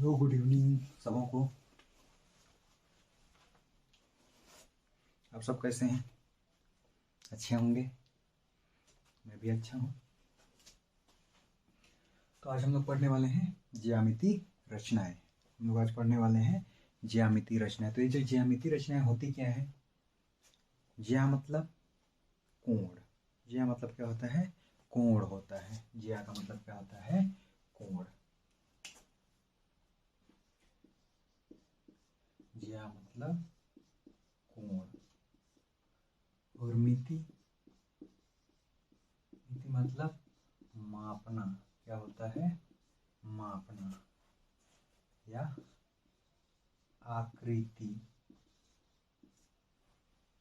Hello, good evening सबों को। आप सब कैसे हैं? अच्छे होंगे। मैं भी अच्छा हूँ। तो आज हम लोग पढ़ने वाले हैं ज्यामिति रचनाएं। हम लोग आज पढ़ने वाले हैं ज्यामिति रचनाएं। तो ये जो ज्यामिति रचनाएं होती क्या है? ज्या मतलब कोण। ज्या मतलब क्या होता है? कोण होता है। ज्या का मतलब क्या होता है? कोण। ज्या मतलब कोण। और मिति, मिति मतलब मापना। क्या होता है? मापना या आकृति।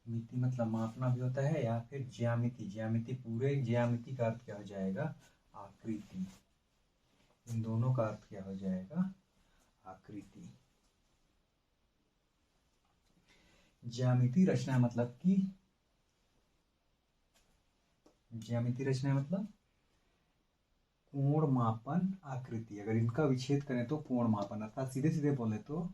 मिति मतलब मापना भी होता है, या फिर ज्यामिति। ज्यामिति, पूरे ज्यामिति का अर्थ क्या हो जाएगा? आकृति। इन दोनों का अर्थ क्या हो जाएगा? आकृति। ज्यामिति रचना मतलब कि ज्यामिति रचना मतलब कोण मापन आकृति। अगर इनका विच्छेद करें तो कोण मापन, अर्थात सीधे सीधे बोले तो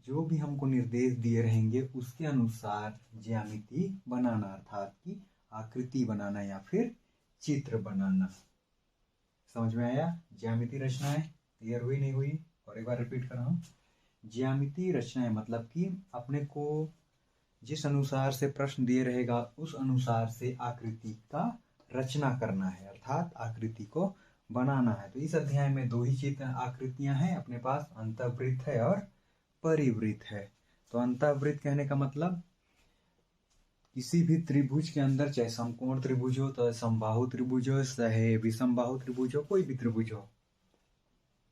जो भी हमको निर्देश दिए रहेंगे उसके अनुसार ज्यामिति बनाना, अर्थात कि आकृति बनाना या फिर चित्र बनाना। समझ में आया? ज्यामिति रचनाएं क्लियर हुई नहीं हुई? और एक बार रिपीट कर रहा हूं। ज्यामिति रचनाएं मतलब कि अपने को जिस अनुसार से प्रश्न दिए रहेगा उस अनुसार से आकृति का रचना करना है, अर्थात आकृति को बनाना है। तो इस अध्याय में दो ही चित्र आकृतियां हैं अपने पास, अंतःवृत्त है और परिवृत्त है। तो अंतःवृत्त कहने का मतलब किसी भी त्रिभुज के अंदर, चाहे समकोण त्रिभुज हो, तो समबाहु त्रिभुज हो, चाहे विषमबाहु त्रिभुज हो, कोई भी त्रिभुज हो,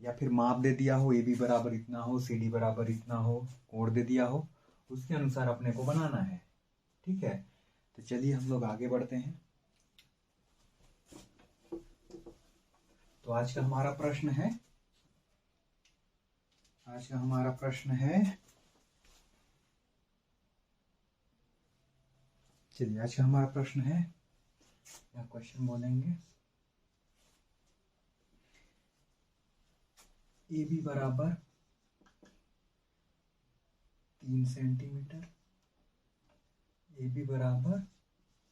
या फिर माप दे दिया हो ए बी बराबर इतना हो, सी डी बराबर इतना हो, कोण दे दिया हो, उसके अनुसार अपने को बनाना है। ठीक है, तो चलिए हम लोग आगे बढ़ते हैं। तो आज का हमारा प्रश्न है, चलिए आज का हमारा प्रश्न है, या क्वेश्चन बोलेंगे, ए बी बराबर 3 सेंटीमीटर, ए बी बराबर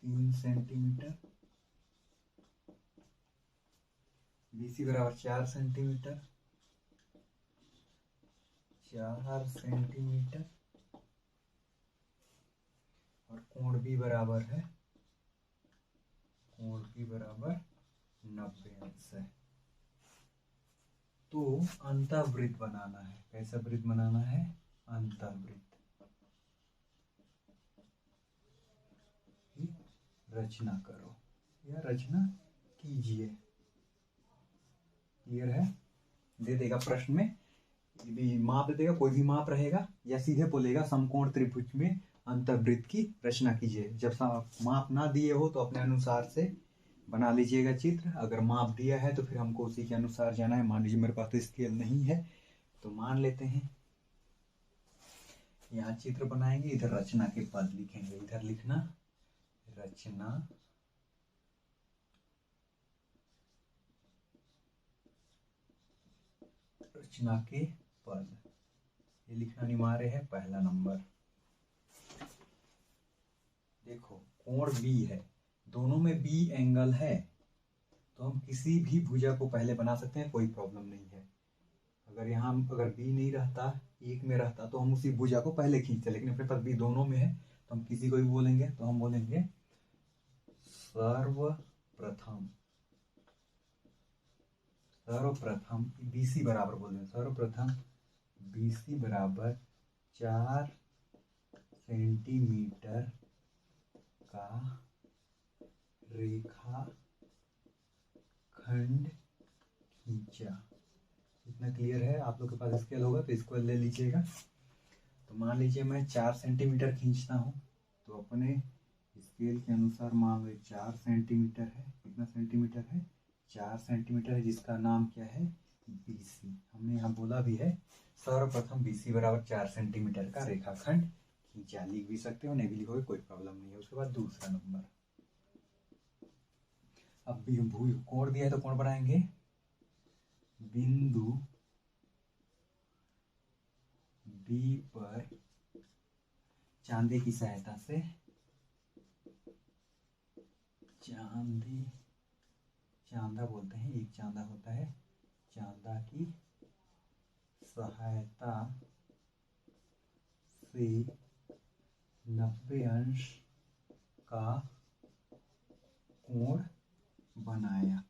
3 सेंटीमीटर, बी सी बराबर 4 सेंटीमीटर, 4 सेंटीमीटर, और कोण भी बराबर है, कोण भी बराबर 90 अंश है। तो अंतःवृत्त बनाना है। कैसा वृत्त बनाना है? अंतःवृत्त। रचना करो या रचना कीजिए। क्लियर है? दे देगा प्रश्न में भी माप दे देगा, कोई भी माप रहेगा, या सीधे बोलेगा समकोण त्रिभुज में अंतःवृत्त की रचना कीजिए। जब माप ना दिए हो तो अपने अनुसार से बना लीजिएगा चित्र। अगर माप दिया है तो फिर हमको उसी के अनुसार जाना है। मान लीजिए मेरे पास तो स्केल नहीं है, तो मान लेते हैं यहाँ चित्र बनाएंगे, इधर रचना के पद लिखेंगे। इधर लिखना रचना, रचना के पद, ये लिखना अनिवार्य है। पहला नंबर देखो, कोण बी है, दोनों में बी एंगल है, तो हम किसी भी भुजा को पहले बना सकते हैं, कोई प्रॉब्लम नहीं है। अगर यहाँ अगर बी नहीं रहता, एक में रहता, तो हम उसी भुजा को पहले खींचते, लेकिन अपने पास बी दोनों में है तो हम किसी को भी बोलेंगे, तो हम बोलेंगे सर्वप्रथम, सर्वप्रथम बीसी बराबर बोल दें, सर्वप्रथम बीसी बराबर 4 सेंटीमीटर का रेखा खंड खींचा। इतना क्लियर है? आप लोग के पास स्केल होगा तो इसको ले लीजिएगा। तो मान लीजिए मैं 4 सेंटीमीटर खींचता हूँ, तो अपने स्केल के अनुसार मान लो 4 सेंटीमीटर है। कितना सेंटीमीटर है? 4 सेंटीमीटर है, जिसका नाम क्या है? बीसी। हमने यहाँ बोला भी है सर्वप्रथम बीसी बराबर 4 सेंटीमीटर का रेखाखंड खींचा। लिख भी सकते हो, नहीं भी लिखोगे कोई प्रॉब्लम नहीं है। उसके बाद दूसरा नंबर, अब कोण दिया है तो कोण बनाएंगे बिंदु बी पर चांदे की सहायता से चांदा बोलते हैं, एक चांदा होता है, चांदा की सहायता से 90 अंश का कोण बनाया।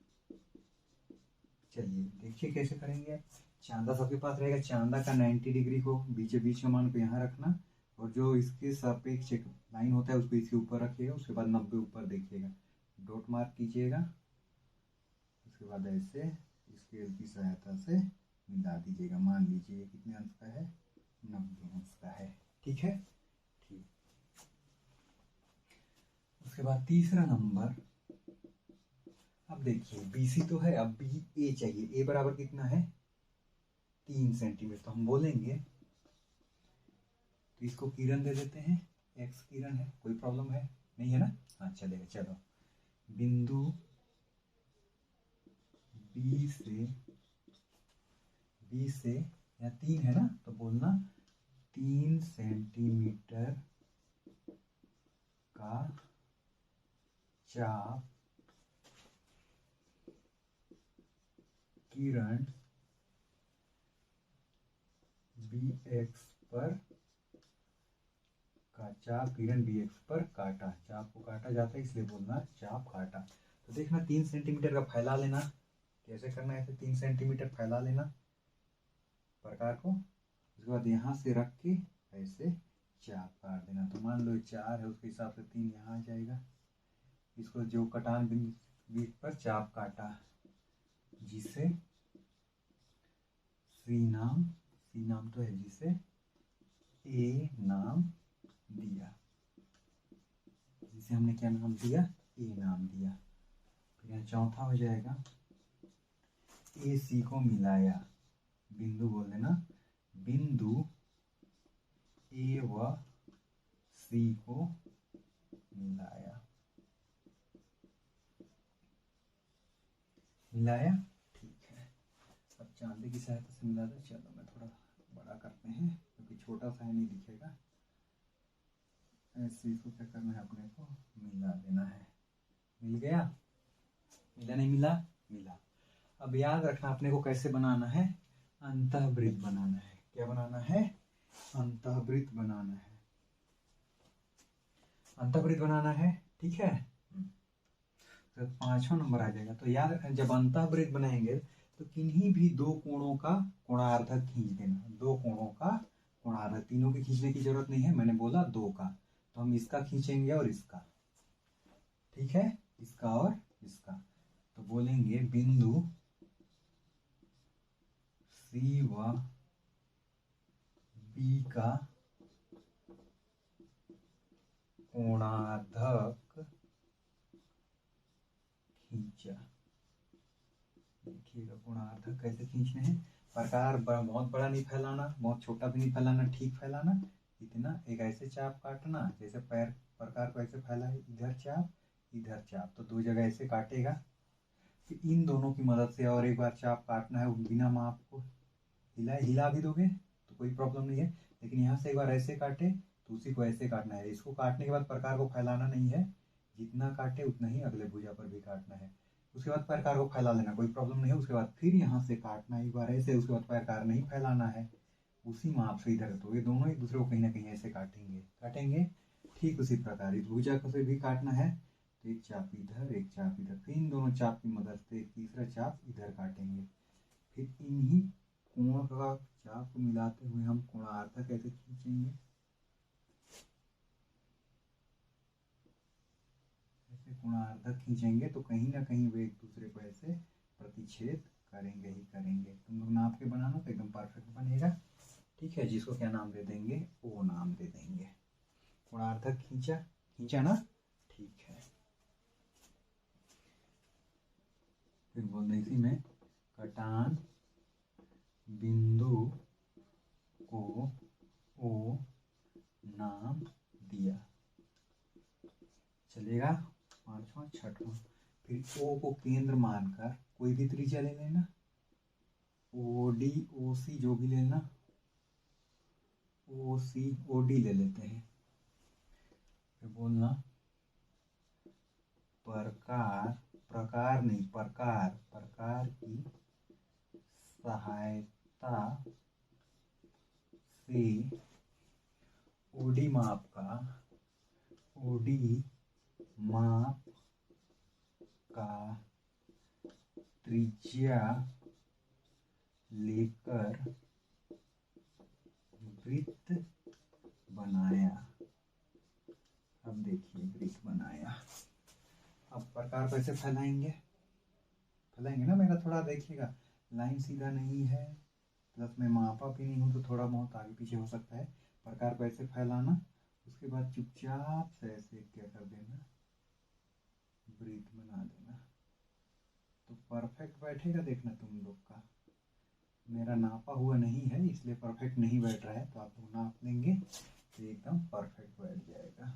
चलिए देखिए कैसे करेंगे। चांदा सबके पास रहेगा, चांदा का 90 डिग्री को बीच का मान को यहाँ रखना, और जो इसके सापेक्ष एक लाइन होता है उसको इसके ऊपर रखिएगा, उसके बाद 90 ऊपर देखिएगा, डॉट मार्क कीजिएगा, उसके बाद ऐसे स्केल की सहायता से मिला दीजिएगा। मान लीजिए कितने अंश का है, 90 अंश का है। ठीक है, ठीक। उसके बाद तीसरा नंबर, अब देखिए BC तो है, अब BA चाहिए। A बराबर कितना है, 3 सेंटीमीटर। तो हम बोलेंगे, तो इसको किरण दे देते हैं, X किरण है, कोई प्रॉब्लम है नहीं है ना? हाँ चलेगा। चलो, बिंदु B से या 3 है ना, तो बोलना 3 सेंटीमीटर का चाप किरण BX पर का चाप किरण BX पर काटा। चाप को काटा जाता है इसलिए बोलना चाप काटा। तो देखना 3 सेंटीमीटर का फैला लेना। कैसे करना है, 3 सेंटीमीटर फैला लेना प्रकार को, उसके बाद यहाँ से रख के ऐसे चाप काट देना। तो मान लो 4 है, उसके हिसाब से 3 यहाँ आ जाएगा। इसको जो कटान बिंदु पर चाप काटा, जिसे सी नाम तो है, जिसे ए नाम दिया, जिसे हमने क्या नाम दिया, ए नाम दिया। फिर यहाँ चौथा हो जाएगा, ए सी को मिलाया। बिंदु बोल देना, बिंदु ए व सी को मिलाया। ठीक है। अब चांदी की सहायता से मिला दे। चलो मैं थोड़ा बड़ा करते हैं क्योंकि छोटा सा है, नहीं दिखेगा। ऐसे इसको क्या करना है, अपने को मिला देना है। मिल गया, मिला नहीं मिला, मिला। अब याद रखना अपने को कैसे बनाना है, अंतःवृत्त बनाना है। क्या बनाना है, अंतःवृत्त बनाना है। अंतःवृत्त बनाना है, ठीक है। तो 5वां नंबर आ जाएगा। तो याद रखना, जब अंतःवृत्त बनाएंगे तो किन्हीं भी दो कोणों का कोणार्धक खींच देना। दो कोणों का कोणार्धक, तीनों के खींचने की जरूरत नहीं है, मैंने बोला 2 का। तो हम इसका खींचेंगे और इसका, ठीक है, इसका और इसका। तो बोलेंगे बिंदु सी व बी का कोणार्धक खींचा। देखिएगा कोणार्धक कैसे खींचने हैं। प्रकार बहुत बड़ा नहीं फैलाना, बहुत छोटा भी नहीं फैलाना, ठीक फैलाना। इतना एक ऐसे चाप काटना, जैसे पैर प्रकार को ऐसे फैला है, इधर चाप इधर चाप, तो 2 जगह ऐसे काटेगा। फिर इन दोनों की मदद से और एक बार चाप काटना है, बिना माप को हिला भी दोगे तो कोई प्रॉब्लम नहीं है, लेकिन यहाँ से एक बार ऐसे काटे तो उसी को ऐसे काटना है। इसको काटने के बाद प्रकार को फैलाना नहीं है, जितना काटे उतना ही अगले भुजा पर भी काटना है। उसके बाद प्रकार को फैला लेना, कोई प्रॉब्लम नहीं है। उसके बाद फिर यहाँ से काटना एक बार ऐसे, उसके बाद प्रकार नहीं फैलाना है, उसी माप से इधर। तो ये दोनों एक दूसरे को कहीं ना कहीं ऐसे काटेंगे। ठीक उसी प्रकार इस भुजा से भी काटना है, तो एक चाप इधर एक चाप इधर, फिर इन दोनों चाप की मदद से एक तीसरा चाप इधर काटेंगे। फिर इन्हीं कोण का चाप को मिलाते हुए हम कोणार्धक कैसे खींचेंगे, ऐसे कोणार्धक खींचेंगे तो कहीं ना कहीं वे एक दूसरे को ऐसे प्रतिच्छेद करेंगे ही करेंगे। तुम लोग नाप के बनाना तो एकदम परफेक्ट बनेगा, ठीक है। जिसको क्या नाम दे देंगे, ओ नाम दे देंगे। कोणार्धक खींचा ना, ठीक है। फिर बोल दें इसी में, कटान बिंदु को ओ नाम दिया। चलेगा। 5वां 6वां, फिर ओ को केंद्र मानकर कोई भी त्रिज्या ले लेना, OD OC जो भी लेना, ओ सी ओ डी ले लेते हैं। फिर बोलना प्रकार, प्रकार नहीं प्रकार, प्रकार की सहायता से ओडी माप का, ओडी माप का त्रिज्या लेकर वृत्त बनाया। अब देखिए वृत्त बनाया। अब प्रकार कैसे फैलाएंगे, फैलाएंगे ना, मेरा थोड़ा देखिएगा लाइन सीधा नहीं है, प्लस मैं मापा भी नहीं हूँ तो थोड़ा बहुत आगे पीछे हो सकता है। प्रकार को ऐसे फैलाना, उसके बाद चुपचाप से ऐसे क्या कर देना, वृत्त बना देना, तो परफेक्ट बैठेगा। देखना तुम लोग का, मेरा नापा हुआ नहीं है इसलिए परफेक्ट नहीं बैठ रहा है, तो आप लोग नाप लेंगे तो एकदम परफेक्ट बैठ जाएगा।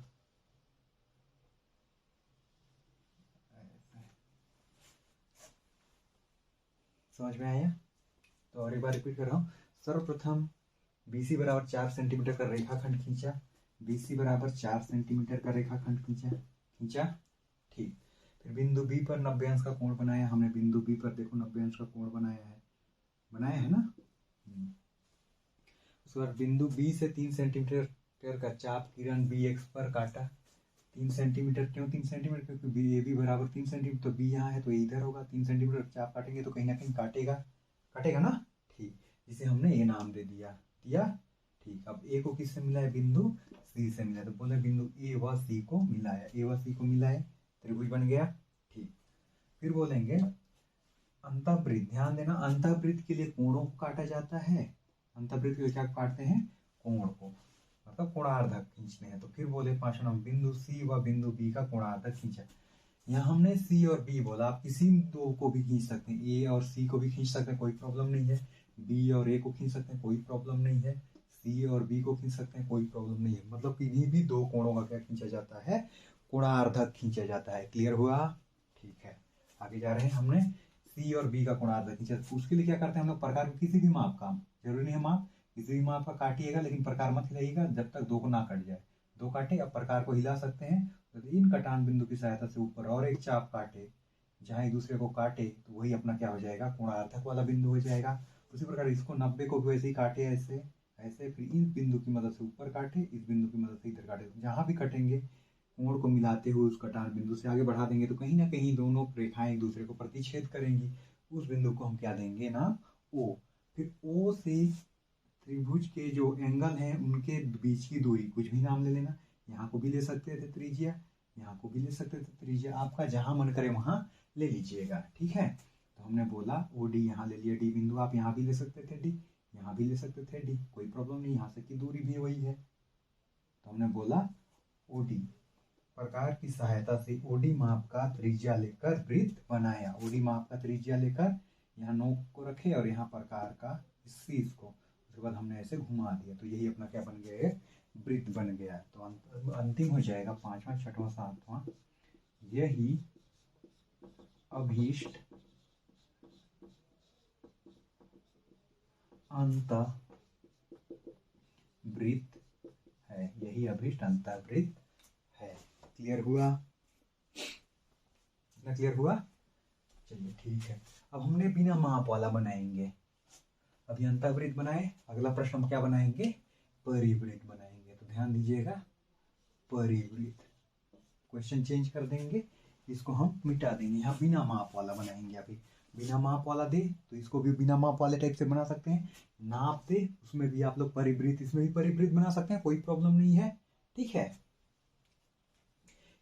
समझ में आया? तो और एक बार रिपीट कर रहा हूँ। सर्वप्रथम BC बराबर 4 सेंटीमीटर का रेखाखंड खींचा, BC बराबर 4 सेंटीमीटर का रेखाखंड खींचा, ठीक। फिर बिंदु B पर 90 अंश का कोण बनाया हमने, बिंदु B पर देखो 90 अंश का कोण बनाया है ना। उसके बाद बिंदु B से 3 सेंटीमीटर का चाप किरण BX पर काटा। 3 सेंटीमीटर, क्यों 3 सेंटीमीटर? क्योंकि AB बराबर 3 सेंटीमीटर, तो B यहाँ है तो इधर होगा। 3 सेंटीमीटर चाप काटेंगे तो कहीं ना कहीं काटेगा ना, ठीक। जिसे हमने ये नाम दे दिया, ठीक। अब A को किससे मिला है? बिंदु C से मिला है, तो बोले बिंदु A व C को मिला है, त्रिभुज बन गया, ठीक। फिर बोलेंगे अंतःवृत्त, ध्यान देना, अंतःवृत्त के लिए कोणों को काटा जाता है। अंतःवृत्त के लिए क्या काटते हैं? कोण को, मतलब कोणार्धक खींचते हैं। तो फिर बोले 5 नंबर बिंदु C व बिंदु B का कोणार्धक खींचा। यहाँ हमने C और B बोला, आप किसी दो को भी खींच सकते हैं, A और C को भी खींच सकते हैं, कोई प्रॉब्लम नहीं है। B और A को खींच सकते हैं, कोई प्रॉब्लम नहीं है। C और B को खींच सकते हैं, कोई प्रॉब्लम नहीं है। मतलब किन्हीं भी दो कोणों का क्या खींचा जाता है? कोणार्धक खींचा जाता है। क्लियर हुआ? ठीक है, आगे जा रहे हैं। हमने C और B का कोणार्धक खींचा, तो उसके लिए क्या करते हैं हम लोग? प्रकार को किसी भी माप का, जरूरी नहीं है माप, किसी भी माप का काटिएगा, लेकिन प्रकार मत हिलाइएगा जब तक दो को ना कट जाए। दो काटे, अब प्रकार को हिला सकते हैं, तो इन कटान बिंदु की सहायता से ऊपर और एक चाप काटे, जहां एक दूसरे को काटे तो वही अपना क्या हो जाएगा? कोणार्धक वाला बिंदु हो जाएगा। उसी प्रकार इसको 90 को भी वैसे ही काटे, ऐसे ऐसे, फिर इस बिंदु की मदद से ऊपर काटे, इस बिंदु की मदद से इधर काटे, जहां भी कटेंगे कोण को मिलाते हुए उस कटान बिंदु से आगे बढ़ा देंगे, तो कहीं ना कहीं दोनों रेखाएं एक दूसरे को प्रतिच्छेद करेंगी। उस बिंदु को हम क्या देंगे? नाम O। फिर O से त्रिभुज के जो एंगल हैं उनके बीच की दूरी, कुछ भी नाम ले लेना। यहाँ को भी ले सकते थे त्रिज्या, यहाँ को भी ले सकते थे त्रिज्या, आपका जहां मन करे वहां ले लीजिएगा, ठीक है। तो हमने बोला OD यहाँ ले लिया, D बिंदु, आप यहाँ भी ले सकते थे D, यहाँ भी ले सकते थे D, कोई प्रॉब्लम नहीं, यहाँ से की दूरी भी वही है। तो हमने बोला OD, प्रकार की सहायता से OD माप का त्रिज्या लेकर वृत्त बनाया। OD माप का त्रिज्या लेकर यहाँ नोक को रखे और यहाँ प्रकार का शीर्ष को, उसके बाद हमने ऐसे घुमा दिया, तो यही अपना क्या बन गया? वृत्त बन गया। तो अंतिम हो जाएगा 5वां, 6वां, 7वां, यही अभीष्ट अंतःवृत्त है, यही अभीष्ट अंतःवृत्त है। क्लियर हुआ? इतना क्लियर हुआ? चलिए ठीक है। अब हमने बिना माप वाला बनाएंगे। अभी अंतःवृत्त बनाए, अगला प्रश्न हम क्या बनाएंगे? परिवृत्त बनाएंगे। तो ध्यान दीजिएगा, परिवृत्त, क्वेश्चन चेंज कर देंगे, इसको हम मिटा देंगे, यहाँ बिना माप वाला बनाएंगे। अभी बिना माप वाला दे तो इसको भी बिना माप वाले टाइप से बना सकते हैं, नाप दे उसमें भी आप लोग परिवृत्त, इसमें भी परिवृत्त बना सकते हैं, कोई प्रॉब्लम नहीं है, ठीक है।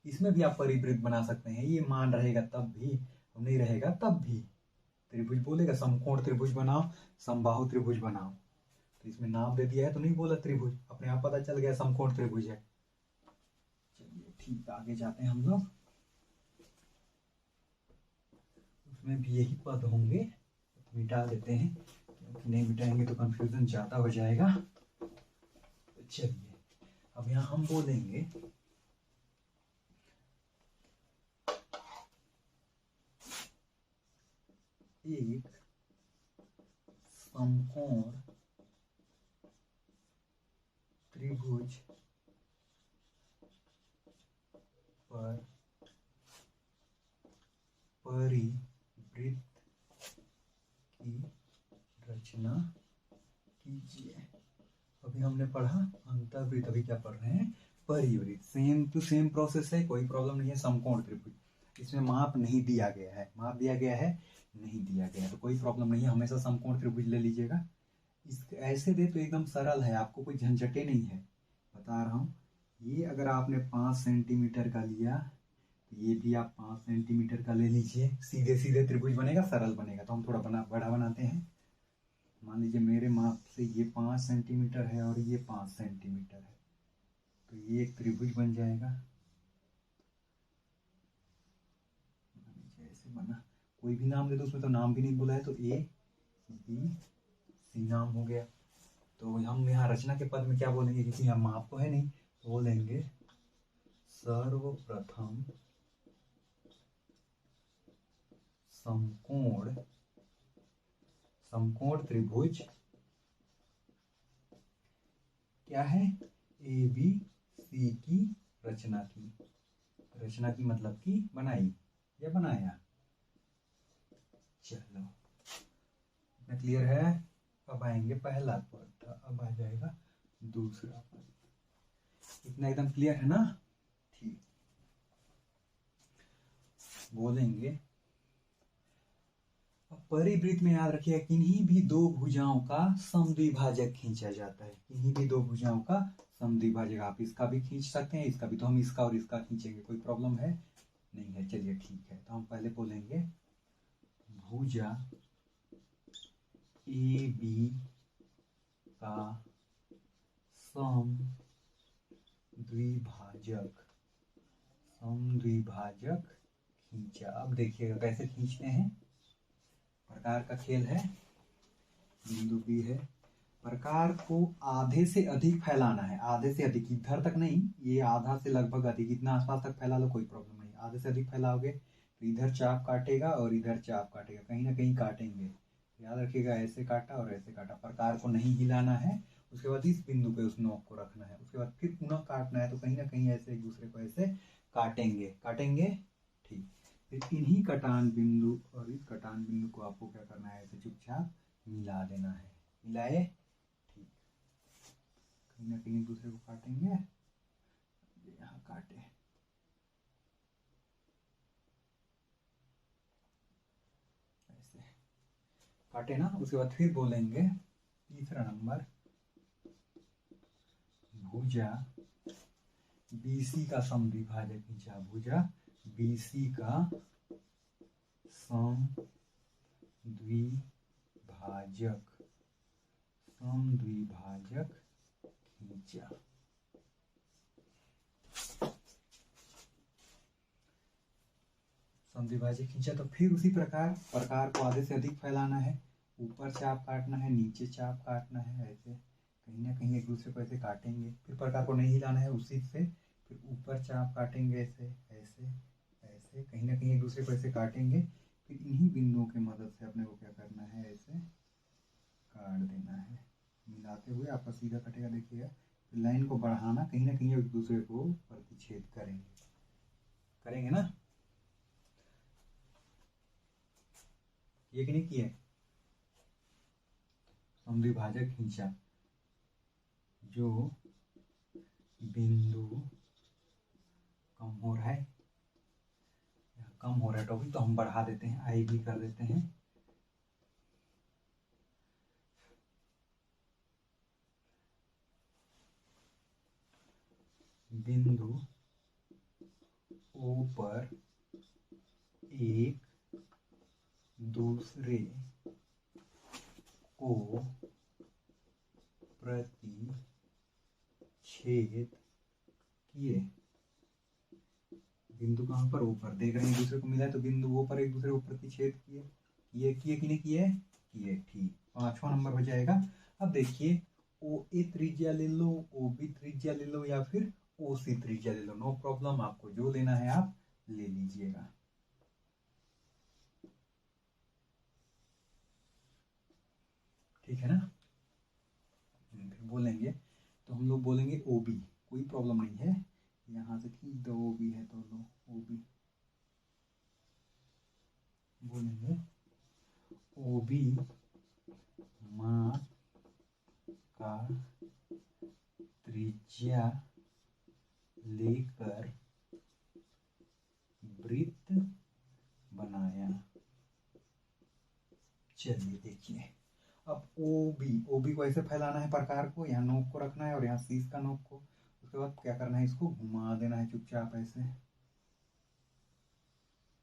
इसमें भी आप परिवृत्त बना सकते हैं, ये मान रहेगा तब भी, नहीं रहेगा तब भी। त्रिभुज बोलेगा समकोण त्रिभुज बनाओ, समबाहु त्रिभुज बनाओ, तो इसमें नाम दे दिया है तो नहीं बोला त्रिभुज, अपने आप पता चल गया समकोण त्रिभुज है। चलिए ठीक, आगे जाते हैं हम लोग। उसमें भी यही पद होंगे, तो मिटा देते हैं, क्योंकि नहीं मिटाएंगे तो कंफ्यूजन ज्यादा हो जाएगा। चलिए अब यहाँ हम बोलेंगे एक समकोण त्रिभुज पर परिवृत्त की रचना कीजिए। अभी हमने पढ़ा अंतःवृत्त, अभी क्या पढ़ रहे हैं? परिवृत्त। सेम टू सेम प्रोसेस है, कोई प्रॉब्लम नहीं है। समकोण त्रिभुज, इसमें माप नहीं दिया गया है, माप दिया गया है नहीं दिया गया है, तो कोई प्रॉब्लम नहीं है। हमेशा समकोण त्रिभुज ले लीजिएगा। इस ऐसे दे तो एकदम सरल है, आपको कोई झंझटे नहीं है, बता रहा हूँ। ये अगर आपने 5 सेंटीमीटर का लिया तो ये भी आप 5 सेंटीमीटर का ले लीजिए, सीधे सीधे त्रिभुज बनेगा, सरल बनेगा। तो हम थोड़ा बड़ा बनाते हैं। मान लीजिए मेरे माप से ये 5 सेंटीमीटर है और ये 5 सेंटीमीटर है, तो ये एक त्रिभुज बन जाएगा। ऐसे बना, कोई भी नाम दे दो, उसमें तो नाम भी नहीं बोला है, तो ए बी सी नाम हो गया। तो हम यहाँ रचना के पद में क्या बोलेंगे, क्योंकि यहाँ माप तो है नहीं, तो बोलेंगे सर्वप्रथम समकोण त्रिभुज क्या है? ए बी सी की रचना की। रचना की मतलब की बनाई या बनाया। चलो, इतना क्लियर है। अब आएंगे पहला पद, अब आ जाएगा दूसरा पद। इतना एकदम क्लियर है ना? ठीक, बोलेंगे परिवृत्त में याद रखिएगा, किन्हीं भी दो भुजाओं का समद्विभाजक खींचा जाता है। किन्हीं भी दो भुजाओं का समद्विभाजक, आप इसका भी खींच सकते हैं, इसका भी, तो हम इसका और इसका खींचेंगे, कोई प्रॉब्लम है नहीं है। चलिए ठीक है, तो हम पहले बोलेंगे भुजा ए बी का समद्विभाजक खींचा। अब देखिएगा कैसे खींचते हैं, प्रकार का खेल है। बिंदु बी है, प्रकार को आधे से अधिक फैलाना है, आधे से अधिक, इधर तक नहीं, ये आधा से लगभग अधिक, इतना आसपास तक फैला लो, कोई प्रॉब्लम नहीं। आधे से अधिक फैलाओगे तो इधर चाप काटेगा और इधर चाप काटेगा, कहीं ना कहीं काटेंगे। याद रखिएगा, ऐसे काटा और ऐसे काटा। प्रकार को नहीं हिलाना है, उसके बाद इस बिंदु पे उस नोक को रखना है, उसके बाद फिर पुनः काटना है, तो कहीं ना कहीं ऐसे एक दूसरे को ऐसे काटेंगे। ठीक, फिर इन्हीं कटान बिंदु और इस कटान बिंदु को आपको क्या करना है, ऐसे चुपचाप मिला देना है। मिलाए, ठीक, कहीं ना कहीं एक दूसरे को काटेंगे, यहाँ काटे, ऐसे काटे ना। उसके बाद फिर बोलेंगे तीसरा नंबर, भुजा बीसी का समद्विभाजक खींचा। भुजा बीसी का समद्विभाजक खींचा। समद्विभाजक खींचा तो फिर उसी प्रकार को आधे से अधिक फैलाना है, ऊपर चाप काटना है, नीचे चाप काटना है, ऐसे कहीं ना कहीं एक दूसरे को ऐसे काटेंगे। फिर प्रकार को नहीं हिलाना है, उसी से फिर ऊपर चाप काटेंगे, ऐसे ऐसे ऐसे, कहीं ना कहीं एक दूसरे को ऐसे काटेंगे। फिर इन्हीं बिंदुओं की मदद से अपने को क्या करना है, ऐसे काट देना है, मिलाते हुए आपका सीधा कटेगा। देखिएगा, लाइन को बढ़ाना, कहीं ना कहीं एक दूसरे को प्रतिच्छेद करेंगे ना। ये कि नहीं किए? समद्विभाजक खींचा, जो बिंदु कम हो रहा है, टॉपिक, तो हम बढ़ा देते हैं, आई भी कर देते हैं। बिंदु ओ पर एक दूसरे को प्रतिच्छेद किए। बिंदु कहाँ पर? ऊपर। देख रहे हैं एक दूसरे को मिला है, तो बिंदु ओ पर एक दूसरे को प्रतिच्छेद किए कि नहीं किए? किए। ठीक, 5वां नंबर हो जाएगा। अब देखिए, ओ ए त्रिज्या ले लो, ओ बी त्रिज्या ले लो, या फिर ओ सी त्रिज्या ले लो, नो प्रॉब्लम। आपको जो लेना है आप ले लीजिएगा। ठीक है ना? फिर बोलेंगे, तो हम लोग बोलेंगे OB, कोई प्रॉब्लम नहीं है। यहाँ से खींच दो, OB है तो लो OB, बोलेंगे OB माप का त्रिज्या लेकर वृत्त बनाया। चलिए देखिए, अब OB को ऐसे फैलाना है प्रकार को, यहाँ नोक को रखना है और यहाँ शीश का नोक को। उसके बाद क्या करना है, इसको घुमा देना है चुपचाप ऐसे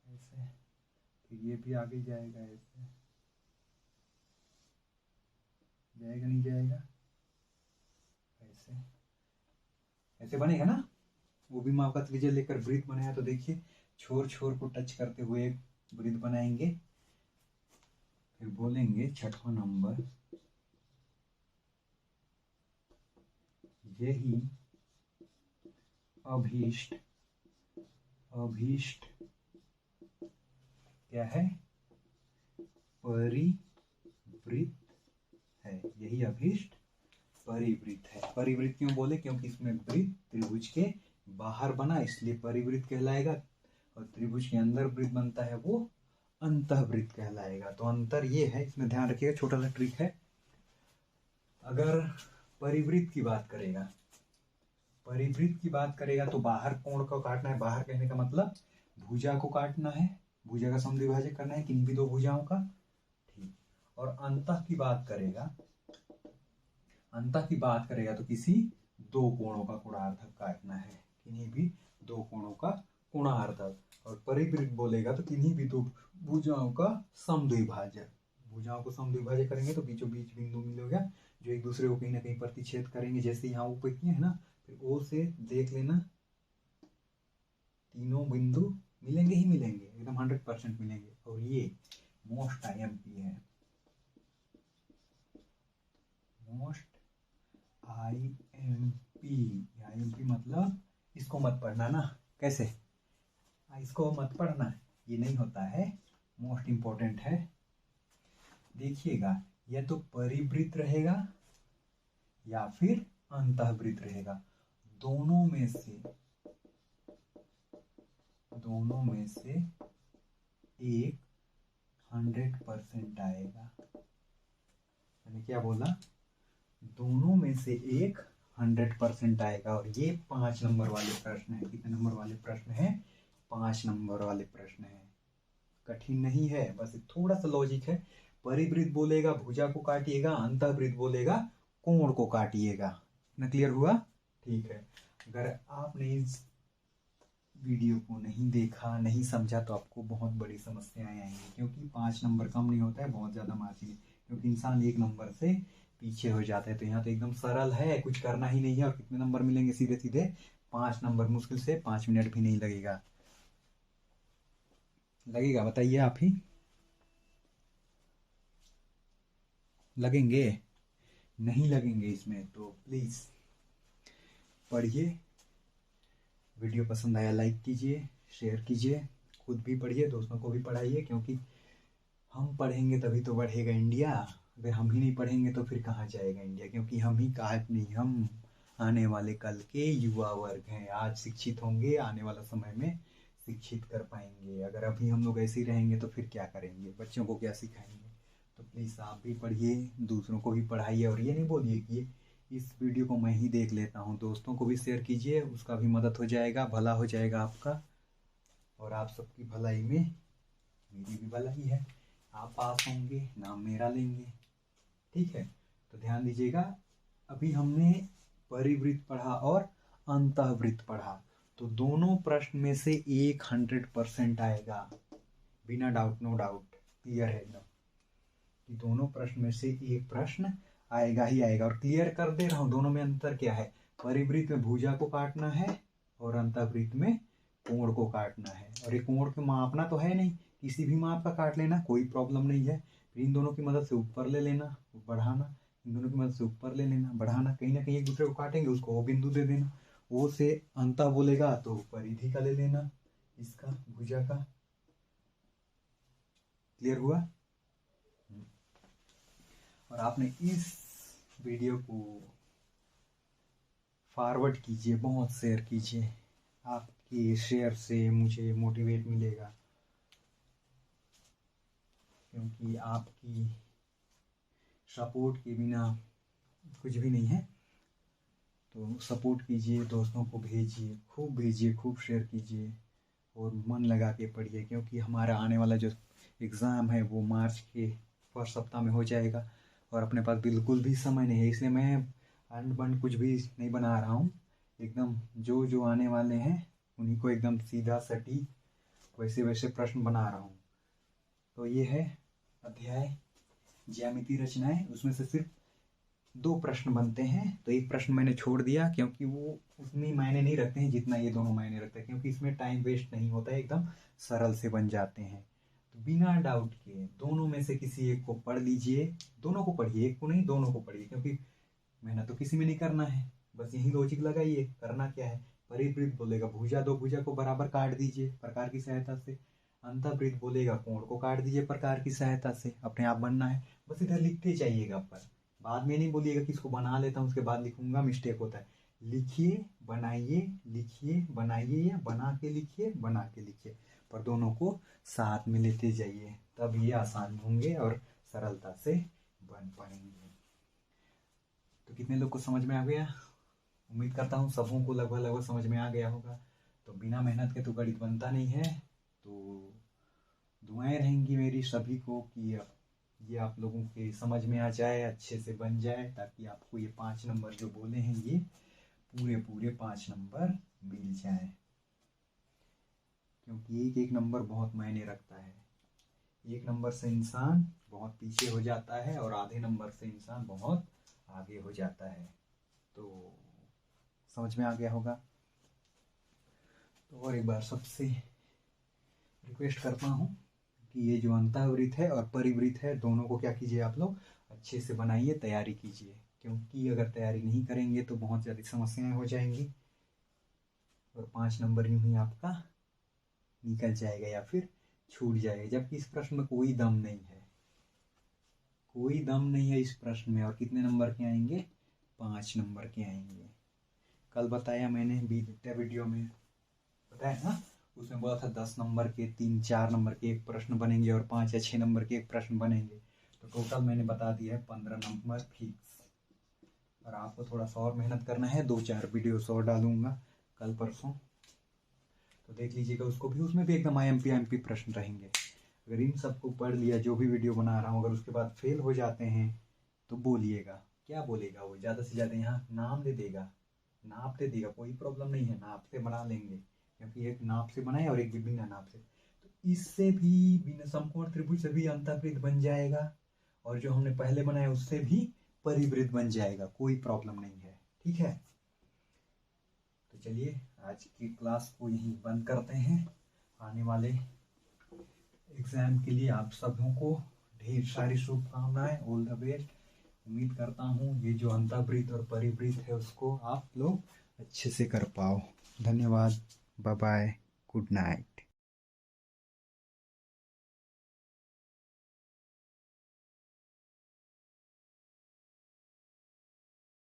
ऐसे, फिर ये भी आगे जाएगा, ऐसे जाएगा नहीं जाएगा, ऐसे ऐसे बनेगा ना। OB माप का त्रिज्या लेकर वृत्त बनाया, तो देखिए छोर छोर को टच करते हुए एक वृत्त बनाएंगे। फिर बोलेंगे छठवां नंबर, यही अभीष्ट क्या है, परिवृत्त है। यही अभीष्ट परिवृत्त है। परिवृत्त क्यों बोले, क्योंकि इसमें वृत्त त्रिभुज के बाहर बना, इसलिए परिवृत्त कहलाएगा। और त्रिभुज के अंदर वृत्त बनता है वो अंतःवृत्त कहलाएगा। तो अंतर ये है, इसमें ध्यान रखिएगा, छोटा सा ट्रिक है। अगर परिवृत्त की बात करेगा तो बाहर कोण को काटना है। बाहर कहने का मतलब भुजा को काटना है, भुजा का समद्विभाजक करना है, किन्हीं भी दो भुजाओं का, ठीक। और अंतः की बात करेगा तो किसी दो कोणों का कोणार्धक काटना है, किन्हीं भी दो कोणों का कोणार्धक। और परिवृत्त बोलेगा तो किन्हीं भी दो भुजाओं का समद्विभाजक। भुजाओं को समद्विभाजक करेंगे तो बीचों बीच बिंदु मिलेगा जो एक दूसरे को कहीं ना कहीं प्रतिच्छेद करेंगे। जैसे यहाँ ऊपर किए है ना, फिर O से देख लेना, तीनों बिंदु मिलेंगे ही मिलेंगे, एकदम 100% मिलेंगे। और ये मोस्ट IMP है, मोस्ट IMP मतलब इसको मत पढ़ना ना, कैसे, इसको मत पढ़ना, ये नहीं होता है, मोस्ट इंपॉर्टेंट है। देखिएगा, या तो परिवृत्त रहेगा या फिर अंतःवृत्त रहेगा, दोनों में से एक 100% आएगा। मैंने क्या बोला, दोनों में से एक 100% आएगा। और ये 5 नंबर वाले प्रश्न है। कितने नंबर वाले प्रश्न है, 5 नंबर वाले प्रश्न है। कठिन नहीं है, बस थोड़ा सा लॉजिक है। परिवृत्त बोलेगा भुजा को काटिएगा, अंतःवृत्त बोलेगा कोण को काटिएगा। ना क्लियर हुआ, ठीक है। अगर आपने इस वीडियो को नहीं देखा, नहीं समझा, तो आपको बहुत बड़ी समस्याएं आएंगी, क्योंकि 5 नंबर कम नहीं होता है, बहुत ज्यादा मार्जिन है, क्योंकि इंसान 1 नंबर से पीछे हो जाता है। तो यहाँ तो एकदम सरल है, कुछ करना ही नहीं है। और कितने नंबर मिलेंगे, सीधे सीधे 5 नंबर, मुश्किल से 5 मिनट भी नहीं लगेगा। बताइए आप ही, लगेंगे नहीं लगेंगे इसमें? तो प्लीज पढ़िए, वीडियो पसंद आया लाइक कीजिए, शेयर कीजिए, खुद भी पढ़िए, दोस्तों को भी पढ़ाइए, क्योंकि हम पढ़ेंगे तभी तो बढ़ेगा इंडिया। अगर हम ही नहीं पढ़ेंगे तो फिर कहाँ जाएगा इंडिया, क्योंकि हम ही हम आने वाले कल के युवा वर्ग हैं। आज शिक्षित होंगे, आने वाला समय में शिक्षित कर पाएंगे। अगर अभी हम लोग ऐसे ही रहेंगे तो फिर क्या करेंगे, बच्चों को क्या सिखाएंगे? तो प्लीज़ आप भी पढ़िए, दूसरों को भी पढ़ाइए। और ये नहीं बोलिए कि इस वीडियो को मैं ही देख लेता हूँ, दोस्तों को भी शेयर कीजिए, उसका भी मदद हो जाएगा, भला हो जाएगा आपका। और आप सबकी भलाई में मेरी भी भलाई है, आप पास होंगे, नाम मेरा लेंगे, ठीक है। तो ध्यान दीजिएगा, अभी हमने परिवृत्त पढ़ा और अंतःवृत्त पढ़ा, तो दोनों प्रश्न में से एक 100% आएगा, बिना डाउट, नो डाउट, क्लियर है एकदम, कि दोनों प्रश्न में से एक प्रश्न आएगा ही आएगा। और क्लियर कर दे रहा हूँ, दोनों में अंतर क्या है, परिवृत्त में भुजा को काटना है और अंतःवृत्त में कोण को काटना है। और ये कोण को मापना तो है नहीं, किसी भी माप का काट लेना, कोई प्रॉब्लम नहीं है। फिर इन दोनों की मदद से ऊपर ले लेना, बढ़ाना, इन दोनों की मदद से ऊपर ले लेना, बढ़ाना, कहीं ना कहीं एक दूसरे को काटेंगे, उसको O बिंदु दे देना। O से अंतः बोलेगा तो परिधि का ले लेना, इसका भुजा का। क्लियर हुआ? और आपने इस वीडियो को फॉरवर्ड कीजिए, बहुत शेयर कीजिए। आपके शेयर से मुझे मोटिवेट मिलेगा, क्योंकि आपकी सपोर्ट के बिना कुछ भी नहीं है। तो सपोर्ट कीजिए, दोस्तों को भेजिए, खूब शेयर कीजिए और मन लगा के पढ़िए, क्योंकि हमारा आने वाला जो एग्ज़ाम है वो मार्च के फर्स्ट सप्ताह में हो जाएगा और अपने पास बिल्कुल भी समय नहीं है। इसलिए मैं अंड बंड कुछ भी नहीं बना रहा हूँ, एकदम जो आने वाले हैं उन्हीं को एकदम सीधा सटीक वैसे वैसे प्रश्न बना रहा हूँ। तो ये है अध्याय ज्यामिति रचनाएं। उसमें से सिर्फ 2 प्रश्न बनते हैं, तो एक प्रश्न मैंने छोड़ दिया क्योंकि वो उतनी मायने नहीं रखते हैं जितना ये दोनों मायने रखते हैं, क्योंकि इसमें टाइम वेस्ट नहीं होता है, एकदम सरल से बन जाते हैं। तो बिना डाउट के दोनों में से किसी एक को पढ़ लीजिए, दोनों को पढ़िए, एक को नहीं दोनों को पढ़िए, क्योंकि मेहनत तो किसी में नहीं करना है, बस यही लॉजिक लगाइए। करना क्या है, परिवृत्त बोलेगा भुजा दो भुजा को बराबर काट दीजिए प्रकार की सहायता से, अंतःवृत्त बोलेगा कोण को काट दीजिए प्रकार की सहायता से, अपने आप बनना है। बस इधर लिखते जाइएगा, पर बाद में नहीं बोलिएगा कि इसको बना लेता हूँ उसके बाद लिखूंगा, मिस्टेक होता है। लिखिए बनाइए, लिखिए बनाइए, या बना के लिखिए बना के लिखिए, पर दोनों को साथ में लेते जाइए, तब ये आसान होंगे और सरलता से बन पाएंगे। तो कितने लोग को समझ में आ गया? उम्मीद करता हूँ सबों को लगभग समझ में आ गया होगा। तो बिना मेहनत के तो गणित बनता नहीं है। तो दुआएं रहेंगी मेरी सभी को कि ये आप लोगों के समझ में आ जाए, अच्छे से बन जाए, ताकि आपको ये 5 नंबर जो बोले हैं ये पूरे 5 नंबर मिल जाए, क्योंकि एक एक नंबर बहुत मायने रखता है। 1 नंबर से इंसान बहुत पीछे हो जाता है और आधे नंबर से इंसान बहुत आगे हो जाता है। तो समझ में आ गया होगा। तो और एक बार सबसे रिक्वेस्ट करता हूँ कि ये जो अंतःवृत्त है और परिवृत्त है, दोनों को क्या कीजिए आप लोग अच्छे से बनाइए, तैयारी कीजिए, क्योंकि अगर तैयारी नहीं करेंगे तो बहुत ज़्यादा समस्याएं हो जाएंगी और 5 नंबर यूं ही आपका निकल जाएगा या फिर छूट जाएगा, जबकि इस प्रश्न में कोई दम नहीं है, कोई दम नहीं है इस प्रश्न में। और कितने नंबर के आएंगे? 5 नंबर के आएंगे। कल बताया मैंने वीडियो में बताया ना, उसमें बोला था 10 नंबर के 3-4 नंबर के एक प्रश्न बनेंगे और 5 या 6 नंबर के एक प्रश्न बनेंगे। तो टोटल मैंने बता दिया है 15 नंबर फिक्स। और आपको थोड़ा सा और मेहनत करना है, 2-4 वीडियोस और डालूंगा कल परसों, तो देख लीजिएगा उसको भी। उसमें भी एकदम IMP प्रश्न रहेंगे। अगर इन सबको पढ़ लिया, जो भी वीडियो बना रहा हूँ, अगर उसके बाद फेल हो जाते हैं तो बोलिएगा। क्या बोलेगा वो? ज़्यादा से ज़्यादा यहाँ नाम दे देगा, नाप दे देगा, कोई प्रॉब्लम नहीं है, नाप से बना लेंगे, क्योंकि एक नाप से बनाए और एक भी बिना नाप से। तो इससे भी बिना समकोण त्रिभुज से भी अंतःवृत्त बन जाएगा, और जो हमने पहले बनाया उससे भी परिवृत्त बन जाएगा, कोई प्रॉब्लम नहीं है। ठीक है, तो चलिए आज की क्लास को यहीं बंद करते हैं। आने वाले एग्जाम के लिए आप सबों को ढेर सारी शुभकामनाएं, ऑल द बेस्ट। उम्मीद करता हूँ ये जो अंतःवृत्त और परिवृत्त है उसको आप लोग अच्छे से कर पाओ। धन्यवाद, बाय बाय, गुड नाइट।